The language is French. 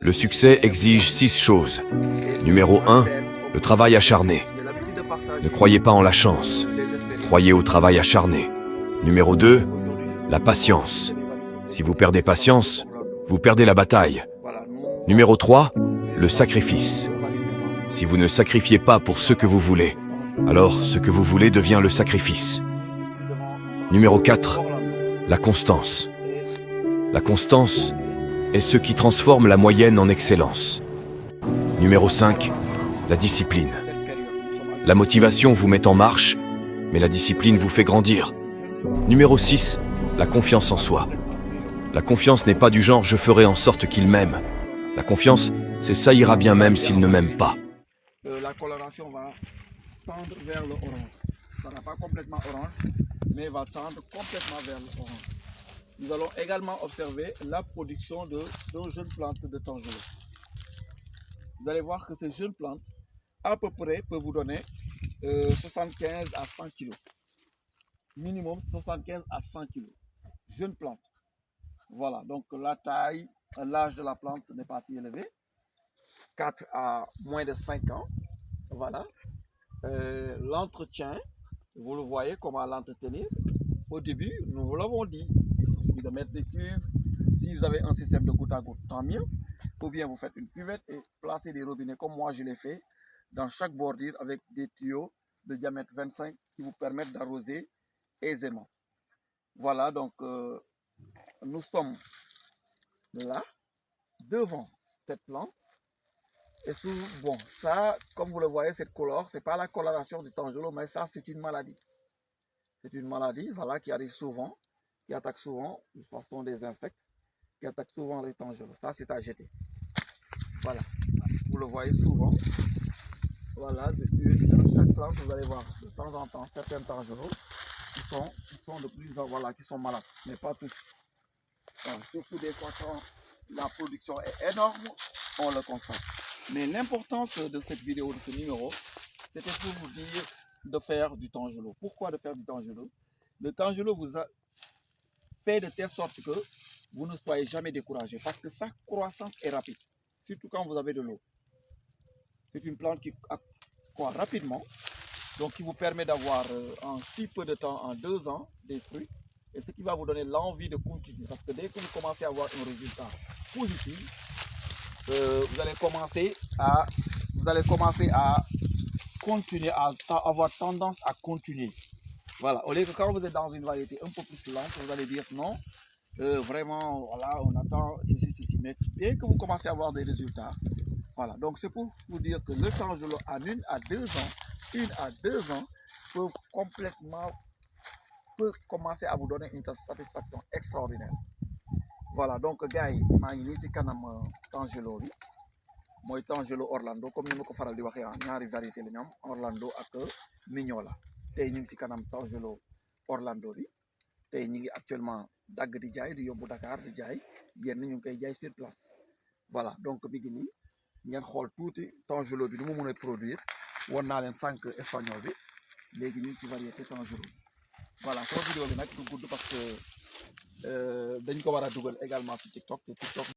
Le succès exige 6 choses. Numéro 1, le travail acharné. Ne croyez pas en la chance. Croyez au travail acharné. Numéro 2, la patience. Si vous perdez patience, vous perdez la bataille. Numéro 3, le sacrifice. Si vous ne sacrifiez pas pour ce que vous voulez, alors ce que vous voulez devient le sacrifice. Numéro 4, la constance. La constance est ce qui transforme la moyenne en excellence. Numéro 5, la discipline. La motivation vous met en marche, mais la discipline vous fait grandir. Numéro 6, la confiance en soi. La confiance n'est pas du genre « je ferai en sorte qu'il m'aime ». La confiance, c'est « ça ira bien même s'il ne m'aime pas ». La coloration va tendre vers le orange. Ça n'a pas complètement orange, mais va tendre complètement vers le orange. Nous allons également observer la production de deux jeunes plantes de tangelo. Vous allez voir que ces jeunes plantes, à peu près, peuvent vous donner 75 à 100 kg. Minimum 75 à 100 kg. Jeunes plantes. Voilà, donc la taille, l'âge de la plante n'est pas si élevé. 4 à moins de 5 ans. Voilà. L'entretien, vous le voyez comment l'entretenir. Au début, nous vous l'avons dit, il suffit de mettre des cuves. Si vous avez un système de goutte à goutte, tant mieux. Ou bien vous faites une cuvette et placez des robinets comme moi je l'ai fait dans chaque bordure avec des tuyaux de diamètre 25 qui vous permettent d'arroser aisément. Voilà, donc nous sommes là, devant cette plante. Et bon, ça, comme vous le voyez, cette couleur, ce n'est pas la coloration du tangelo, mais ça, c'est une maladie. C'est une maladie, voilà, qui arrive souvent, qui attaque souvent, nous passons des insectes, qui attaquent souvent les tangelos. Ça, c'est à jeter. Voilà, vous le voyez souvent. Voilà, dans chaque plante, vous allez voir de temps en temps certains tangelos qui sont de plus en voilà, qui sont malades, mais pas tous. Voilà, surtout des fois quand la production est énorme, on le constate. Mais l'importance de cette vidéo, de ce numéro, c'était pour vous dire de faire du tangelo. Pourquoi de faire du tangelo? Le tangelo vous fait de telle sorte que vous ne soyez jamais découragé parce que sa croissance est rapide, surtout quand vous avez de l'eau. C'est une plante qui croît rapidement, donc qui vous permet d'avoir en si peu de temps, en 2 ans, des fruits. Et ce qui va vous donner l'envie de continuer. Parce que dès que vous commencez à avoir un résultat positif, vous allez commencer à continuer, à avoir tendance à continuer. Voilà, au lieu que quand vous êtes dans une variété un peu plus lente, vous allez dire non, vraiment, voilà, on attend ceci. Mais dès que vous commencez à avoir des résultats, voilà, donc c'est pour vous dire que le tangelo en 1 à 2 ans, peut commencer à vous donner une satisfaction extraordinaire. Voilà, donc gars yi maa ngi nii ci kanam tangelo bi mooy tangelo Orlando comme ni ma ko faral di waxee ñaari variété la ñu am Orlando ak Mignola tey ñu ngi ci kanam tangelo Orlando bi tey ñu ngi actuellement dagg di jaay di yóbbu Dakar di jaay yenn ñu ngi koy jaay sur place. Voilà, donc mi ngi nii ngeen xool tuuti tangelo bi nu mu mën a produire won naa leen sànq espagnol bi léegi ñu ngi ci variété tangelo bi. Voilà, sama vidéo bi nag du gudd parce que dañ ko war a dugal également ci TikTok te TikTok